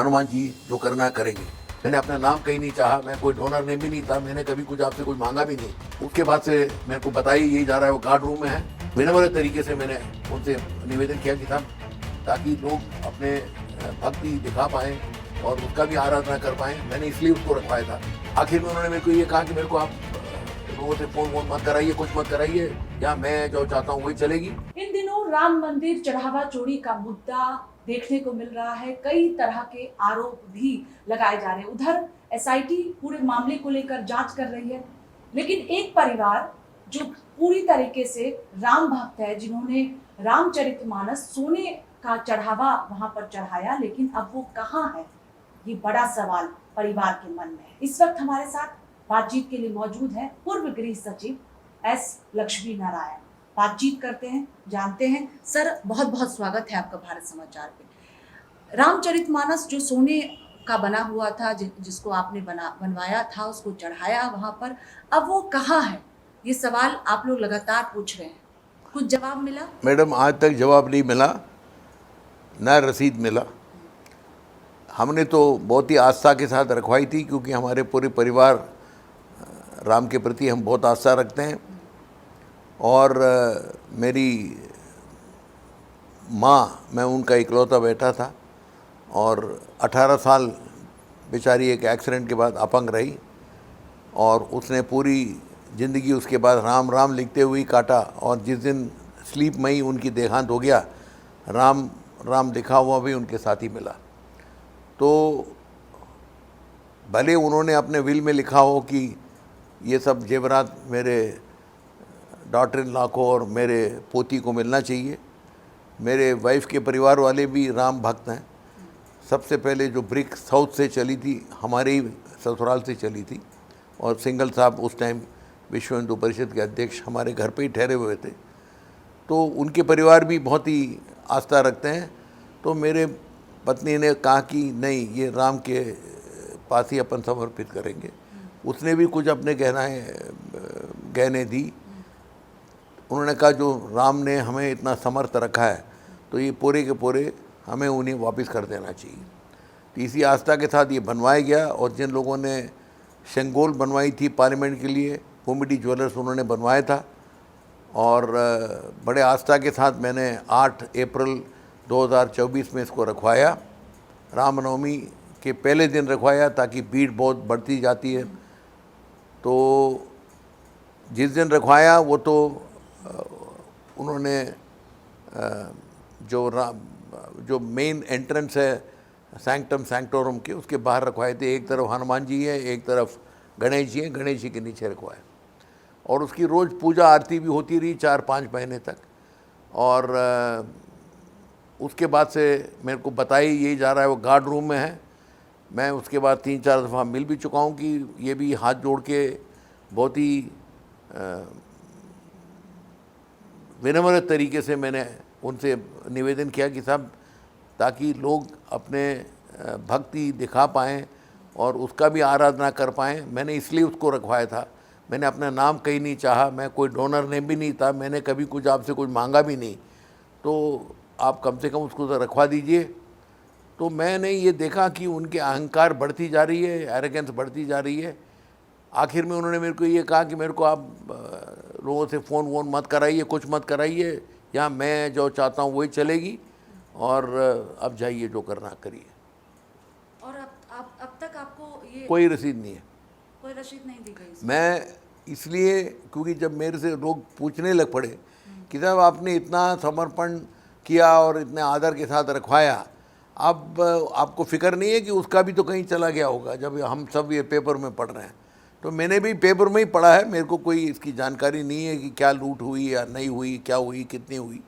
हनुमान जी जो करना है करेंगे। मैंने अपना नाम कहीं नहीं चाहा, मैं कोई डोनर ने भी नहीं था, मैंने कभी कुछ आपसे कुछ मांगा भी नहीं। उसके बाद से मेरे को बताइए यही जा रहा है, वो गार्ड रूम में है। विनम्र तरीके से मैंने उनसे निवेदन किया कि साहब, ताकि लोग अपने भक्ति दिखा पाएँ और उसका भी आराधना कर पाएँ, मैंने इसलिए उसको रखवाया था। आखिर में उन्होंने मेरे को ये कहा कि मेरे को आप लोगों से फोन वोन मत कराइए, कुछ मत कराइए, या मैं जो चाहता हूँ वही चलेगी। इन दिनों राम मंदिर चढ़ावा चोरी का मुद्दा देखने को मिल रहा है। कई तरह के आरोप भी लगाए जा रहे हैं। उधर एसआईटी पूरे मामले को लेकर जांच कर रही है, लेकिन एक परिवार जो पूरी तरीके से राम भक्त है, जिन्होंने रामचरितमानस सोने का चढ़ावा वहां पर चढ़ाया, लेकिन अब वो कहाँ है, ये बड़ा सवाल परिवार के मन में है। इस वक्त हमारे साथ बातचीत के लिए मौजूद है पूर्व गृह सचिव एस लक्ष्मी नारायण। बातचीत करते हैं, जानते हैं। सर, बहुत बहुत स्वागत है आपका भारत समाचार पे। रामचरितमानस जो सोने का बना हुआ था, जिसको आपने बनवाया था, उसको चढ़ाया वहां पर, अब वो कहाँ है, ये सवाल आप लोग लगातार पूछ रहे हैं। कुछ जवाब मिला? मैडम, आज तक जवाब नहीं मिला, न रसीद मिला। हमने तो बहुत ही आस्था के साथ रखवाई थी, क्योंकि हमारे पूरे परिवार राम के प्रति हम बहुत आस्था रखते हैं। और मेरी माँ, मैं उनका इकलौता बेटा था, और 18 साल बेचारी एक एक्सीडेंट के बाद अपंग रही, और उसने पूरी ज़िंदगी उसके बाद राम राम लिखते हुए काटा। और जिस दिन स्लीप में ही उनकी देहांत हो गया, राम राम लिखा हुआ भी उनके साथ ही मिला। तो भले उन्होंने अपने विल में लिखा हो कि ये सब जेवरात मेरे डॉटर इन लॉ को और मेरे पोती को मिलना चाहिए। मेरे वाइफ के परिवार वाले भी राम भक्त हैं। सबसे पहले जो ब्रिक साउथ से चली थी, हमारे ही ससुराल से चली थी, और सिंघल साहब उस टाइम विश्व हिंदू परिषद के अध्यक्ष हमारे घर पे ही ठहरे हुए थे। तो उनके परिवार भी बहुत ही आस्था रखते हैं। तो मेरे पत्नी ने कहा कि नहीं, ये राम के पास ही अपन समर्पित करेंगे। उसने भी कुछ अपने गहने दी। उन्होंने कहा जो राम ने हमें इतना समर्थ रखा है, तो ये पूरे के पूरे हमें उन्हें वापस कर देना चाहिए। तो इसी आस्था के साथ ये बनवाया गया। और जिन लोगों ने शंगोल बनवाई थी पार्लियामेंट के लिए, कोमिटी ज्वेलर्स उन्होंने बनवाया था, और बड़े आस्था के साथ मैंने 8 अप्रैल 2024 में इसको रखवाया। रामनवमी के पहले दिन रखवाया, ताकि भीड़ बहुत बढ़ती जाती है। तो जिस दिन रखवाया वो तो उन्होंने जो मेन एंट्रेंस है सैंक्टम सैंक्टोरम के, उसके बाहर रखवाए थे। एक तरफ हनुमान जी है, एक तरफ गणेश जी हैं, गणेश जी के नीचे रखवाए। और उसकी रोज़ पूजा आरती भी होती रही 4-5 महीने तक। और उसके बाद से मेरे को बताई यही जा रहा है, वो गार्ड रूम में है। मैं उसके बाद 3-4 दफ़ा मिल भी चुका हूँ कि ये भी हाथ जोड़ के बहुत ही विनम्र तरीके से मैंने उनसे निवेदन किया कि साहब, ताकि लोग अपने भक्ति दिखा पाएँ और उसका भी आराधना कर पाएँ, मैंने इसलिए उसको रखवाया था। मैंने अपना नाम कहीं नहीं चाहा, मैं कोई डोनर ने भी नहीं था, मैंने कभी कुछ आपसे कुछ मांगा भी नहीं। तो आप कम से कम उसको तो रखवा दीजिए। तो मैंने ये देखा कि उनके अहंकार बढ़ती जा रही है, एरोगेंस बढ़ती जा रही है। आखिर में उन्होंने मेरे को ये कहा कि मेरे को आप लोगों से फ़ोन वोन मत कराइए, कुछ मत कराइए, या मैं जो चाहता हूँ वही चलेगी, और अब जाइए जो करना करिए। और अब तक आपको ये कोई रसीद नहीं है। कोई रसीद नहीं दी गई? मैं इसलिए, क्योंकि जब मेरे से लोग पूछने लग पड़े कि साहब आपने इतना समर्पण किया और इतने आदर के साथ रखवाया, अब आपको फिक्र नहीं है कि उसका भी तो कहीं चला गया होगा, जब हम सब ये पेपर में पढ़ रहे हैं। तो मैंने भी पेपर में ही पढ़ा है, मेरे को कोई इसकी जानकारी नहीं है कि क्या लूट हुई या नहीं हुई, क्या हुई, कितनी हुई।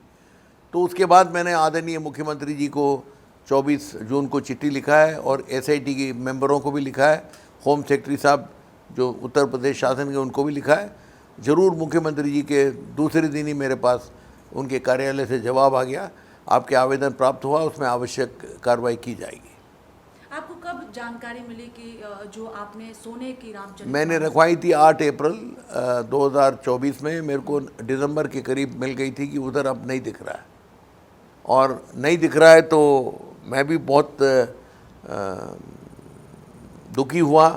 तो उसके बाद मैंने आदरणीय मुख्यमंत्री जी को 24 जून को चिट्ठी लिखा है, और एसआईटी के मेंबरों को भी लिखा है, होम सेक्रेटरी साहब जो उत्तर प्रदेश शासन के, उनको भी लिखा है। ज़रूर मुख्यमंत्री जी के दूसरे दिन ही मेरे पास उनके कार्यालय से जवाब आ गया, आपके आवेदन प्राप्त हुआ, उसमें आवश्यक कार्रवाई की जाएगी। आपको कब जानकारी मिली कि जो आपने सोने की रामचरित मैंने रखवाई थी 8 अप्रैल 2024 में। मेरे को दिसंबर के करीब मिल गई थी कि उधर अब नहीं दिख रहा है, और नहीं दिख रहा है तो मैं भी बहुत दुखी हुआ।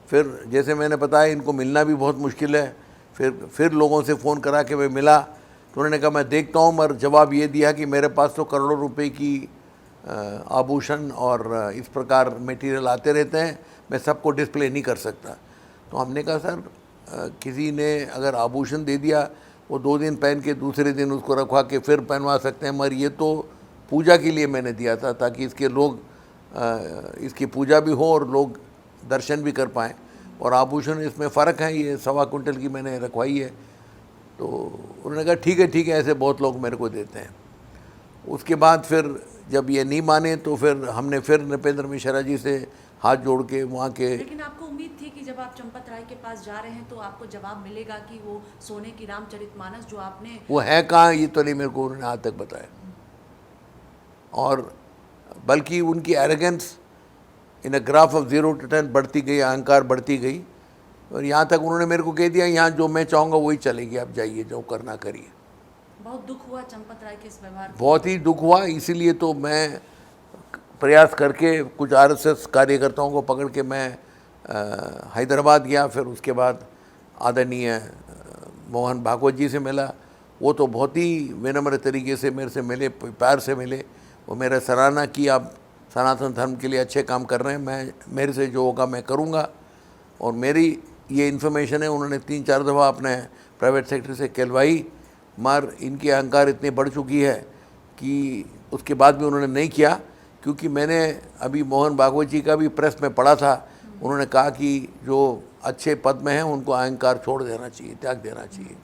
फिर जैसे मैंने बताया इनको मिलना भी बहुत मुश्किल है, फिर लोगों से फ़ोन करा के मैं मिला तो उन्होंने कहा मैं देखता हूँ, मगर जवाब ये दिया कि मेरे पास तो करोड़ों रुपए की आभूषण और इस प्रकार मटेरियल आते रहते हैं, मैं सबको डिस्प्ले नहीं कर सकता। तो हमने कहा सर किसी ने अगर आभूषण दे दिया वो 2 दिन पहन के दूसरे दिन उसको रखवा के फिर पहनवा सकते हैं, मगर ये तो पूजा के लिए मैंने दिया था ताकि इसकी पूजा भी हो और लोग दर्शन भी कर पाएँ। और आभूषण इसमें फ़र्क है, ये 1.25 कुंटल की मैंने रखवाई है। तो उन्होंने कहा ठीक है, ऐसे बहुत लोग मेरे को देते हैं। उसके बाद फिर जब ये नहीं माने तो फिर हमने फिर नृपेंद्र मिश्रा जी से हाथ जोड़ के वहाँ के। लेकिन आपको उम्मीद थी कि जब आप चंपत राय के पास जा रहे हैं तो आपको जवाब मिलेगा कि वो सोने की रामचरितमानस जो आपने, वो है कहाँ ये तो नहीं मेरे को उन्होंने आज तक बताया। और बल्कि उनकी arrogance in a graph of 0 to 10 बढ़ती गई, अहंकार बढ़ती गई। और यहाँ तक उन्होंने मेरे को कह दिया यहाँ जो मैं चाहूँगा वही चलेगी, आप जाइए, जो करना करिए। बहुत दुख हुआ चंपत राय के इस व्यवहार, बहुत ही दुख हुआ। इसीलिए तो मैं प्रयास करके कुछ आरएसएस कार्यकर्ताओं को पकड़ के मैं हैदराबाद गया। फिर उसके बाद आदरणीय मोहन भागवत जी से मिला। वो तो बहुत ही विनम्र तरीके से मेरे से मिले, प्यार से मिले। वो मेरा सराहना की, आप सनातन धर्म के लिए अच्छे काम कर रहे हैं, मेरे से जो होगा मैं करूँगा। और मेरी ये इन्फॉर्मेशन है उन्होंने 3-4 दफ़ा अपने प्राइवेट सेक्टर से कहलवाई, मगर इनकी अहंकार इतनी बढ़ चुकी है कि उसके बाद भी उन्होंने नहीं किया। क्योंकि मैंने अभी मोहन भागवत जी का भी प्रेस में पढ़ा था, उन्होंने कहा कि जो अच्छे पद में हैं उनको अहंकार छोड़ देना चाहिए, त्याग देना चाहिए।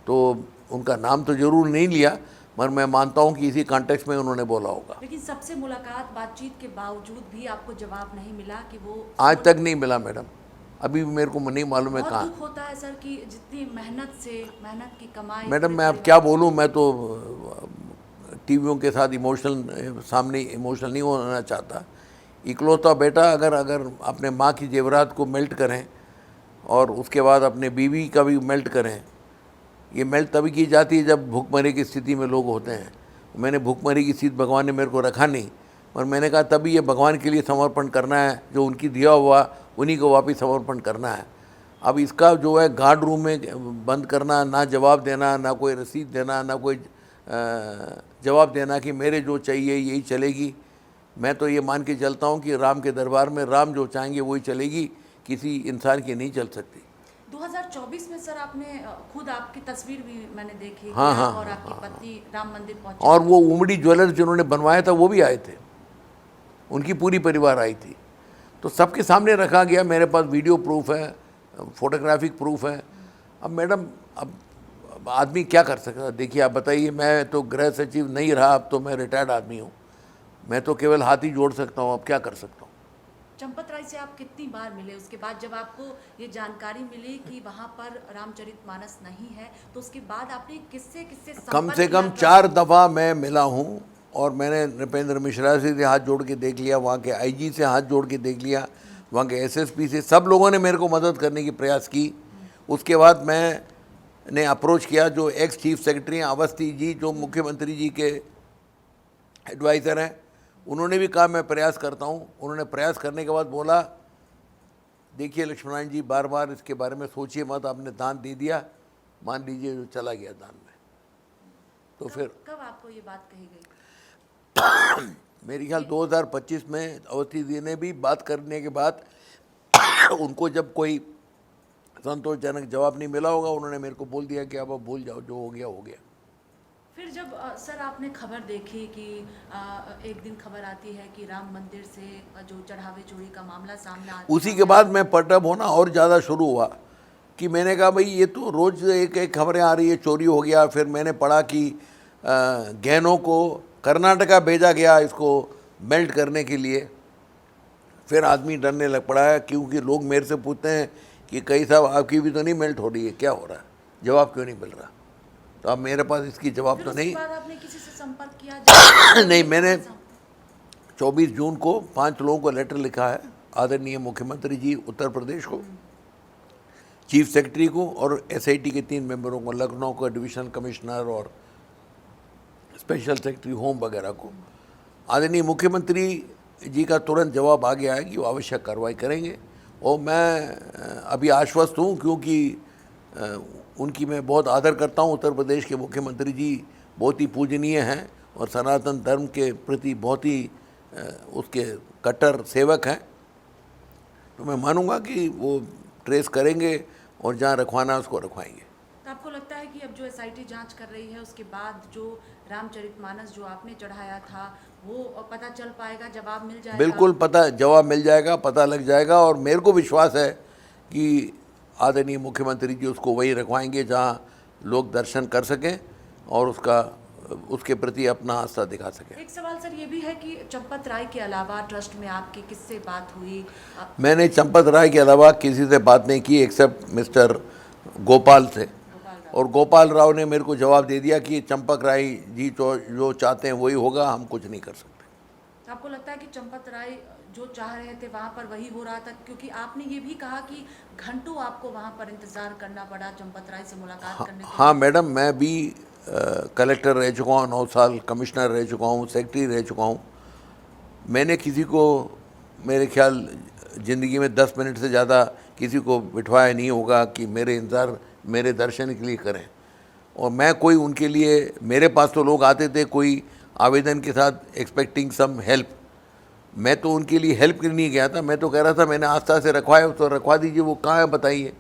तो उनका नाम तो ज़रूर नहीं लिया, मगर मैं मानता हूँ कि इसी कॉन्टेक्स्ट में उन्होंने बोला होगा। लेकिन सबसे मुलाकात बातचीत के बावजूद भी आपको जवाब नहीं मिला कि वो, आज तक नहीं मिला मैडम, अभी भी मेरे को नहीं मालूम है कहाँ। दुख होता है सर कि जितनी मेहनत की कमाई। मैडम मैं अब क्या बोलूँ, मैं तो टीवियों के साथ सामने इमोशनल नहीं होना चाहता। इकलौता बेटा अगर अपने माँ की जेवरात को मेल्ट करें और उसके बाद अपने बीवी का भी मेल्ट करें, ये मेल्ट तभी की जाती है जब भूखमरी की स्थिति में लोग होते हैं। मैंने भूखमरी की स्थिति भगवान ने मेरे को रखा नहीं, और मैंने कहा तभी ये भगवान के लिए समर्पण करना है, जो उनकी दिया हुआ उन्हीं को वापस समर्पण करना है। अब इसका जो है गार्ड रूम में बंद करना, ना जवाब देना, ना कोई रसीद देना, ना कोई जवाब देना कि मेरे जो चाहिए यही चलेगी। मैं तो ये मान के चलता हूँ कि राम के दरबार में राम जो चाहेंगे वही चलेगी, किसी इंसान की नहीं चल सकती। 2024 में सर आपने खुद, आपकी तस्वीर भी मैंने देखी, हाँ, और आपकी पत्नी राम मंदिर पहुंची, और वो उमड़ी ज्वेलर्स जिन्होंने बनवाया था वो भी आए थे, उनकी पूरी परिवार आई थी। तो सबके सामने रखा गया, मेरे पास वीडियो प्रूफ है, फोटोग्राफिक प्रूफ है। अब मैडम अब आदमी क्या कर सकता है? देखिए आप बताइए, मैं तो गृह सचिव नहीं रहा, अब तो मैं रिटायर्ड आदमी हूँ, मैं तो केवल हाथ ही जोड़ सकता हूँ, अब क्या कर सकता हूँ। चंपत राय से आप कितनी बार मिले उसके बाद, जब आपको ये जानकारी मिली कि वहाँ पर रामचरितमानस नहीं है, तो उसके बाद आपने किससे कम से कम 4 दफ़ा मैं मिला हूँ। और मैंने नृपेंद्र मिश्रा से हाथ जोड़ के देख लिया, वहाँ के आईजी से हाथ जोड़ के देख लिया, वहाँ के एसएसपी से, सब लोगों ने मेरे को मदद करने की प्रयास की। उसके बाद मैंने अप्रोच किया जो एक्स चीफ सेक्रेटरी हैं अवस्थी जी, जो मुख्यमंत्री जी के एडवाइज़र हैं, उन्होंने भी कहा मैं प्रयास करता हूँ। उन्होंने प्रयास करने के बाद बोला देखिए लक्ष्मण जी, बार बार इसके बारे में सोचिए मत, आपने दान दे दिया, मान लीजिए जो चला गया दान में। तो फिर कब आपको ये बात कही गई? मेरे ख्याल 2025 में अवस्थी जी ने भी बात करने के बाद उनको जब कोई संतोषजनक जवाब नहीं मिला होगा, उन्होंने मेरे को बोल दिया कि अब भूल जाओ, जो हो गया हो गया। फिर जब सर आपने खबर देखी कि एक दिन खबर आती है कि राम मंदिर से जो चढ़ावे चोरी का मामला सामने आता है, उसी के बाद मैं पर्टअप होना और ज़्यादा शुरू हुआ कि मैंने कहा भाई ये तो रोज़ एक खबरें आ रही है, चोरी हो गया। फिर मैंने पढ़ा कि गहनों को कर्नाटका भेजा गया इसको मेल्ट करने के लिए। फिर आदमी डरने लग पड़ा है, क्योंकि लोग मेरे से पूछते हैं कि कई साहब आपकी भी तो नहीं मेल्ट हो रही है, क्या हो रहा है, जवाब क्यों नहीं मिल रहा? तो अब मेरे पास इसकी जवाब तो नहीं। आपने किसी से संपर्क किया? नहीं, मैंने 24 जून को 5 लोगों को लेटर लिखा है, आदरणीय मुख्यमंत्री जी उत्तर प्रदेश को, चीफ सेक्रेटरी को और एसआईटी के 3 मेंबरों को, लखनऊ का डिविजनल कमिश्नर और स्पेशल सेक्रेटरी होम वगैरह को। आदरणीय मुख्यमंत्री जी का तुरंत जवाब आ गया है कि वो आवश्यक कार्रवाई करेंगे। और मैं अभी आश्वस्त हूँ, क्योंकि उनकी मैं बहुत आदर करता हूँ। उत्तर प्रदेश के मुख्यमंत्री जी बहुत ही पूजनीय हैं और सनातन धर्म के प्रति बहुत ही उसके कट्टर सेवक हैं। तो मैं मानूंगा कि वो ट्रेस करेंगे और जहाँ रखवाना उसको रखवाएंगे। तो आपको लगता है कि अब जो एसआईटी जांच कर रही है उसके बाद जो रामचरितमानस जो आपने चढ़ाया था वो पता चल पाएगा, जवाब मिल जाएगा? बिल्कुल पता जवाब मिल जाएगा, पता लग जाएगा। और मेरे को विश्वास है कि आदरणीय मुख्यमंत्री जी उसको वही रखवाएंगे जहाँ लोग दर्शन कर सकें और उसके प्रति अपना आस्था दिखा सकें। एक सवाल सर ये भी है कि चंपत राय के अलावा ट्रस्ट में आपकी किससे बात हुई? मैंने चंपत राय के अलावा किसी से बात नहीं की एक्सेप्ट मिस्टर गोपाल से। और गोपाल राव ने मेरे को जवाब दे दिया कि चंपक राय जी जो चाहते हैं वही होगा, हम कुछ नहीं कर सकते। आपको लगता है कि चंपत राय जो चाह रहे थे वहाँ पर वही हो रहा था? क्योंकि आपने ये भी कहा कि घंटों आपको वहाँ पर इंतजार करना पड़ा चंपत राय से मुलाकात करने के लिए। हाँ मैडम, मैं भी कलेक्टर रह चुका हूँ, 9 साल कमिश्नर रह चुका हूँ, सेक्रेटरी रह चुका हूँ। मैंने किसी को मेरे ख्याल ज़िंदगी में 10 मिनट से ज़्यादा किसी को बिठवाया नहीं होगा कि मेरे इंतज़ार मेरे दर्शन के लिए करें। और मैं कोई उनके लिए, मेरे पास तो लोग आते थे कोई आवेदन के साथ एक्सपेक्टिंग सम हेल्प। मैं तो उनके लिए हेल्प करने नहीं गया था, मैं तो कह रहा था मैंने आस्था से रखवाया तो रखवा दीजिए, वो कहाँ है बताइए।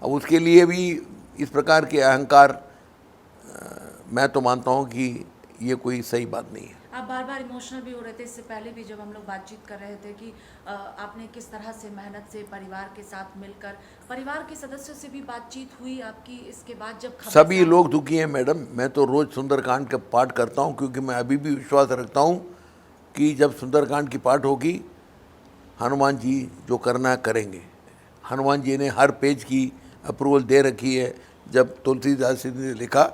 अब उसके लिए भी इस प्रकार के अहंकार, मैं तो मानता हूँ कि ये कोई सही बात नहीं है। आप बार बार इमोशनल भी हो रहे थे, इससे पहले भी जब हम लोग बातचीत कर रहे थे कि आपने किस तरह से मेहनत से परिवार के साथ मिलकर, परिवार के सदस्यों से भी बातचीत हुई आपकी इसके बाद जब सभी लोग दुखी हैं मैडम। मैं तो रोज़ सुंदरकांड का पाठ करता हूँ, क्योंकि मैं अभी भी विश्वास रखता हूँ कि जब सुंदरकांड की पाठ होगी हनुमान जी जो करना करेंगे। हनुमान जी ने हर पेज की अप्रूवल दे रखी है। जब तुलसीदास जी ने लिखा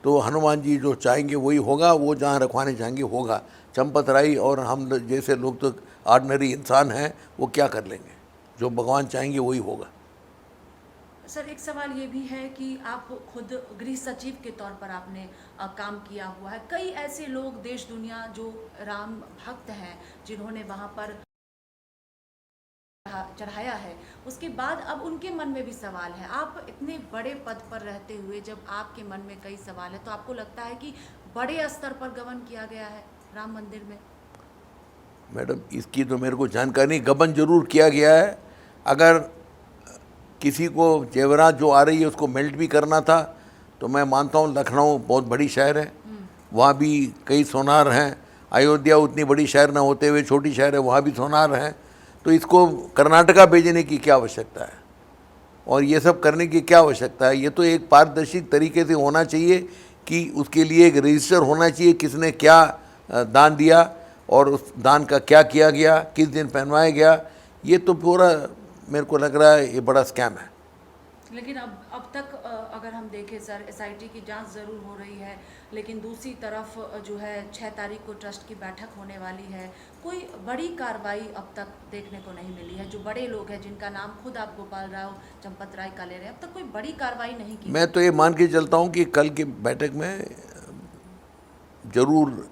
तो हनुमान जी जो चाहेंगे वही होगा, वो जहाँ रखवाने चाहेंगे होगा। चंपत राय और हम जैसे लोग तो ऑर्डिनरी इंसान हैं, वो क्या कर लेंगे? जो भगवान चाहेंगे वही होगा। सर एक सवाल ये भी है कि आप खुद गृह सचिव के तौर पर आपने काम किया हुआ है। कई ऐसे लोग देश दुनिया जो राम भक्त हैं जिन्होंने वहाँ पर चढ़ाया है, उसके बाद अब उनके मन में भी सवाल है। आप इतने बड़े पद पर रहते हुए जब आपके मन में कई सवाल है तो आपको लगता है कि बड़े स्तर पर गबन किया गया है राम मंदिर में? मैडम इसकी तो मेरे को जानकारी नहीं। गबन जरूर किया गया है। अगर किसी को जेवरात जो आ रही है उसको मेल्ट भी करना था तो मैं मानता हूँ लखनऊ बहुत बड़ी शहर है, वहाँ भी कई सोनार हैं। अयोध्या उतनी बड़ी शहर ना होते हुए छोटी शहर है, वहाँ भी सोनार हैं। तो इसको कर्नाटका भेजने की क्या आवश्यकता है और ये सब करने की क्या आवश्यकता है? ये तो एक पारदर्शी तरीके से होना चाहिए कि उसके लिए एक रजिस्टर होना चाहिए, किसने क्या दान दिया और उस दान का क्या किया गया, किस दिन पहनवाया गया। ये तो पूरा मेरे को लग रहा है ये बड़ा स्कैम है। लेकिन अब तक अगर हम देखें सर, एसआईटी की जांच ज़रूर हो रही है, लेकिन दूसरी तरफ जो है 6 तारीख को ट्रस्ट की बैठक होने वाली है। कोई बड़ी कार्रवाई अब तक देखने को नहीं मिली है। जो बड़े लोग हैं जिनका नाम खुद आप गोपाल राव चंपत राय का ले रहे हैं, अब तक कोई बड़ी कार्रवाई नहीं की। मैं तो ये मान के चलता हूँ कि कल की बैठक में ज़रूर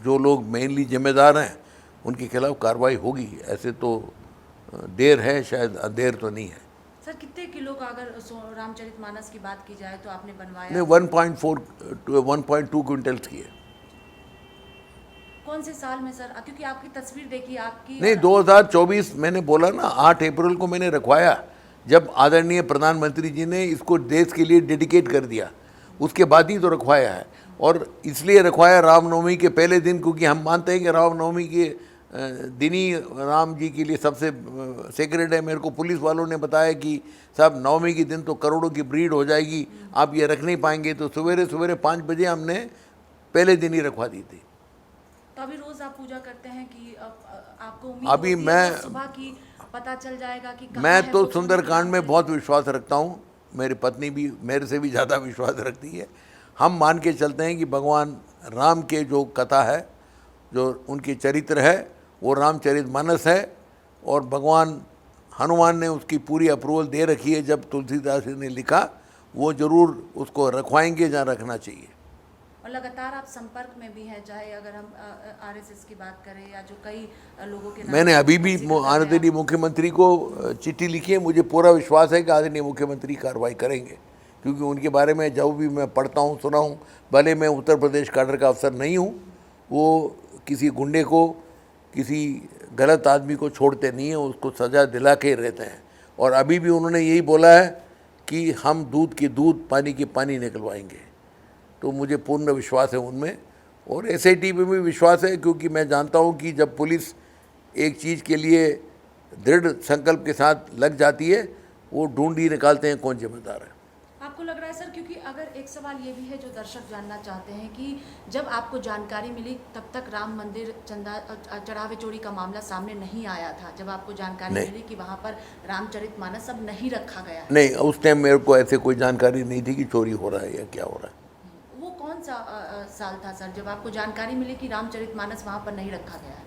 जो लोग मेनली जिम्मेदार हैं उनके खिलाफ कार्रवाई होगी। ऐसे तो देर है, शायद देर तो नहीं है। सर कितने किलो का अगर रामचरितमानस की बात की जाए तो आपने बनवाया? नहीं, 1.4 to 1.2 क्विंटल्स की है। कौन से साल में सर? क्योंकि आपकी तस्वीर देखी आपकी नहीं, 2024 मैंने बोला ना, 8 अप्रैल को मैंने रखवाया, जब आदरणीय प्रधानमंत्री जी ने इसको देश के लिए डेडिकेट कर दिया, उसके बाद ही तो रखवाया है। और इसलिए रखवाया रामनवमी के पहले दिन, क्योंकि हम मानते हैं कि रामनवमी के दिन ही राम जी के लिए सबसे सेक्रेट है। मेरे को पुलिस वालों ने बताया कि साहब नवमी के दिन तो करोड़ों की भीड़ हो जाएगी, आप ये रख नहीं पाएंगे। तो सवेरे सवेरे 5 बजे हमने पहले दिन ही रखवा दी थी। तो अभी रोज आप पूजा करते हैं कि आपको उम्मीद अभी होती है मैं कि सुबह की पता चल जाएगा कि कहाँ मैं है तो वो सुंदरकांड में बहुत विश्वास रखता हूँ। मेरी पत्नी भी मेरे से भी ज़्यादा विश्वास रखती है। हम मान के चलते हैं कि भगवान राम के जो कथा है, जो उनके चरित्र है, वो रामचरितमानस है। और भगवान हनुमान ने उसकी पूरी अप्रूवल दे रखी है। जब तुलसीदास जी ने लिखा, वो ज़रूर उसको रखवाएंगे जहाँ रखना चाहिए। और लगातार आप संपर्क में भी हैं, चाहे अगर हम आरएसएस की बात करें या जो कई लोगों के नाम मैंने अभी भी जिक्र कर रहे हैं आदरणीय मुख्यमंत्री को चिट्ठी लिखी है। मुझे पूरा विश्वास है कि आदरणीय मुख्यमंत्री कार्रवाई करेंगे, क्योंकि उनके बारे में जब भी मैं पढ़ता हूँ, सुना हूँ, भले मैं उत्तर प्रदेश काडर का अफसर नहीं हूँ, वो किसी गुंडे को, किसी गलत आदमी को छोड़ते नहीं हैं, उसको सज़ा दिला के रहते हैं। और अभी भी उन्होंने यही बोला है कि हम दूध की दूध, पानी की पानी निकलवाएंगे। तो मुझे पूर्ण विश्वास है उनमें, और एसआईटी पे भी विश्वास है, क्योंकि मैं जानता हूँ कि जब पुलिस एक चीज़ के लिए दृढ़ संकल्प के साथ लग जाती है, वो ढूंढ ही निकालते हैं कौन जिम्मेदार है। आपको लग रहा है सर, क्योंकि अगर एक सवाल ये भी है जो दर्शक जानना चाहते हैं कि जब आपको जानकारी मिली तब तक राम मंदिर चढ़ावे चोरी का मामला सामने नहीं आया था, जब आपको जानकारी मिली कि वहाँ पर रामचरितमानस अब नहीं रखा गया है? नहीं, उस टाइम मेरे को ऐसे कोई जानकारी नहीं थी कि चोरी हो रहा है या क्या हो रहा है। वो कौन सा साल था सर जब आपको जानकारी मिली कि रामचरितमानस वहाँ पर नहीं रखा गया है?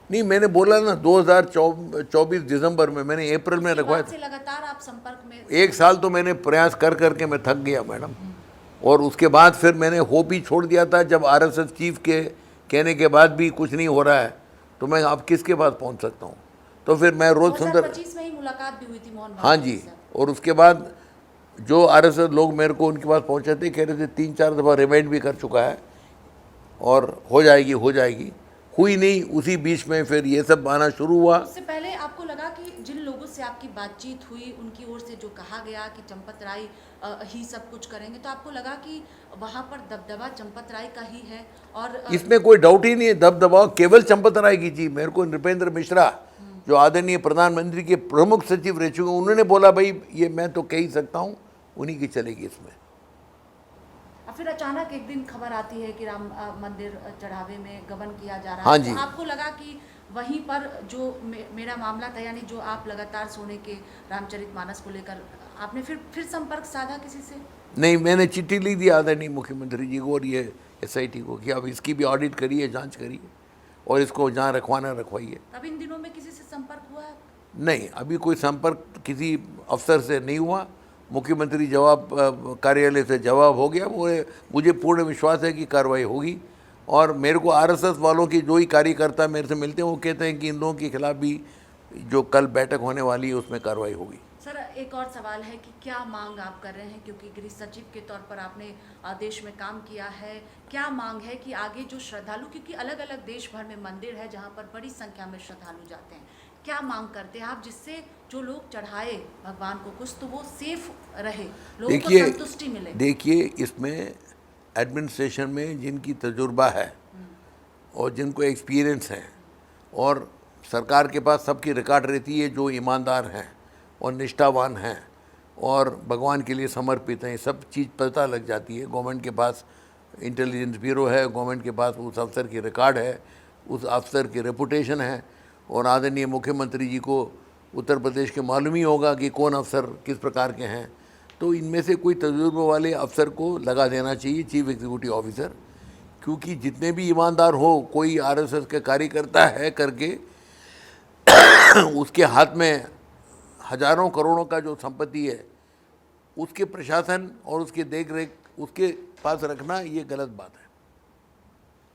नहीं, मैंने बोला ना 2024 दिसंबर में, मैंने अप्रैल में रखवाया था। लगातार आप संपर्क में? 1 साल तो मैंने प्रयास कर करके मैं थक गया मैडम, और उसके बाद फिर मैंने होप ही छोड़ दिया था। जब आरएसएस चीफ के कहने के बाद भी कुछ नहीं हो रहा है, तो मैं अब किसके पास पहुंच सकता हूं? तो फिर मैं रोज सुंदर 2025 में ही मुलाकात भी हुई थी मोहन। हाँ जी, और उसके बाद जो आरएसएस लोग मेरे को उनके पास पहुंचे थे, कह रहे थे 3-4 दफ़ा रिमाइंड भी कर चुका है और हो जाएगी, हुई नहीं। उसी बीच में फिर ये सब आना शुरू हुआ। उससे पहले आपको लगा कि जिन लोगों से आपकी बातचीत हुई, उनकी ओर से जो कहा गया कि चंपत राय ही सब कुछ करेंगे, तो आपको लगा कि वहाँ पर दबदबा चंपत राय का ही है? और इसमें कोई डाउट ही नहीं है, दबदबा केवल चंपत राय की थी। मेरे को नृपेंद्र मिश्रा, जो आदरणीय प्रधानमंत्री के प्रमुख सचिव रह चुके, उन्होंने बोला भाई ये मैं तो कह ही सकता हूँ, उन्हीं की चलेगी इसमें। फिर अचानक एक दिन खबर आती है कि राम मंदिर चढ़ावे में गबन किया जा रहा हाँ है। जी। तो आपको लगा कि वहीं पर जो मेरा मामला था, यानी जो आप लगातार सोने के रामचरितमानस को लेकर आपने फिर संपर्क साधा किसी से? नहीं, मैंने चिट्ठी लिख दी आदरणीय मुख्यमंत्री जी को और ये एसआईटी को कि अब इसकी भी ऑडिट करिए, जांच करिए, और इसको जहाँ रखवाना रखवाइए। अब इन दिनों में किसी से संपर्क हुआ है? नहीं, अभी कोई संपर्क किसी अफसर से नहीं हुआ। मुख्यमंत्री जवाब कार्यालय से जवाब हो गया। मुझे पूर्ण विश्वास है कि कार्रवाई होगी, और मेरे को आरएसएस वालों की जो ही कार्यकर्ता मेरे से मिलते हैं, वो कहते हैं कि इन लोगों के खिलाफ भी जो कल बैठक होने वाली है उसमें कार्रवाई होगी। सर, एक और सवाल है कि क्या मांग आप कर रहे हैं, क्योंकि गृह सचिव के तौर पर आपने देश में काम किया है, क्या मांग है कि आगे जो श्रद्धालु, क्योंकि अलग अलग देश भर में मंदिर है जहाँ पर बड़ी संख्या में श्रद्धालु जाते हैं, क्या मांग करते हैं आप जिससे जो लोग चढ़ाए भगवान को कुछ तो वो सेफ रहे, लोगों को संतुष्टि मिले? देखिए, इसमें एडमिनिस्ट्रेशन में जिनकी तजुर्बा है और जिनको एक्सपीरियंस है, और सरकार के पास सबकी रिकॉर्ड रहती है, जो ईमानदार हैं और निष्ठावान हैं और भगवान के लिए समर्पित हैं, सब चीज़ पता लग जाती है। गवर्नमेंट के पास इंटेलिजेंस ब्यूरो है, गवर्नमेंट के पास उस अफसर की रिकॉर्ड है, उस अफसर की रेपुटेशन है, और आदरणीय मुख्यमंत्री जी को उत्तर प्रदेश के मालूम ही होगा कि कौन अफसर किस प्रकार के हैं। तो इनमें से कोई तजुर्बे वाले अफसर को लगा देना चाहिए, चीफ एग्जीक्यूटिव ऑफिसर, क्योंकि जितने भी ईमानदार हो, कोई आरएसएस के कार्यकर्ता है करके उसके हाथ में हजारों करोड़ों का जो संपत्ति है, उसके प्रशासन और उसके देख रेख उसके पास रखना, ये गलत बात है।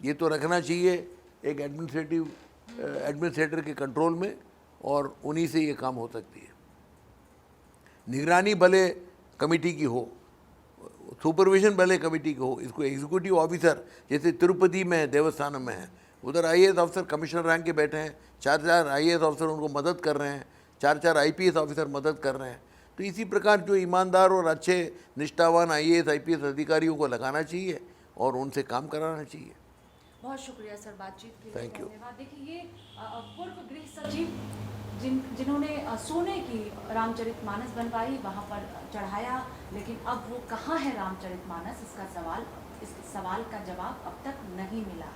ये तो रखना चाहिए एक एडमिनिस्ट्रेटर के कंट्रोल में, और उन्हीं से ये काम हो सकती है। निगरानी भले कमेटी की हो, सुपरविजन भले कमेटी की हो, इसको एग्जीक्यूटिव ऑफिसर, जैसे तिरुपति में देवस्थानम में है, उधर आईएएस अफसर कमिश्नर रैंक के बैठे हैं, 4 आईएएस अफसर उनको मदद कर रहे हैं, 4 आईपीएस ऑफिसर मदद कर रहे हैं। तो इसी प्रकार जो ईमानदार और अच्छे निष्ठावान आईएएस आईपीएस अधिकारियों को लगाना चाहिए और उनसे काम कराना चाहिए। बहुत शुक्रिया सर बातचीत के लिए। Thank you. धन्यवाद। देखिए, ये पूर्व गृह सचिव जिन्होंने सोने की रामचरितमानस बनवाई, वहाँ पर चढ़ाया, लेकिन अब वो कहाँ है रामचरितमानस, इस सवाल का जवाब अब तक नहीं मिला है,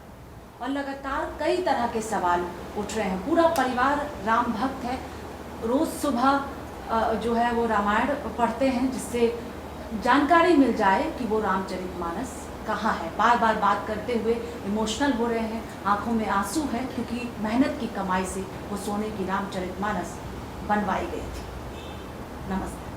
और लगातार कई तरह के सवाल उठ रहे हैं। पूरा परिवार राम भक्त है, रोज़ सुबह जो है वो रामायण पढ़ते हैं, जिससे जानकारी मिल जाए कि वो रामचरितमानस कहाँ है। बार बार बात करते हुए इमोशनल हो रहे हैं, आंखों में आंसू है, क्योंकि मेहनत की कमाई से वो सोने की रामचरितमानस बनवाई गई थी। नमस्ते।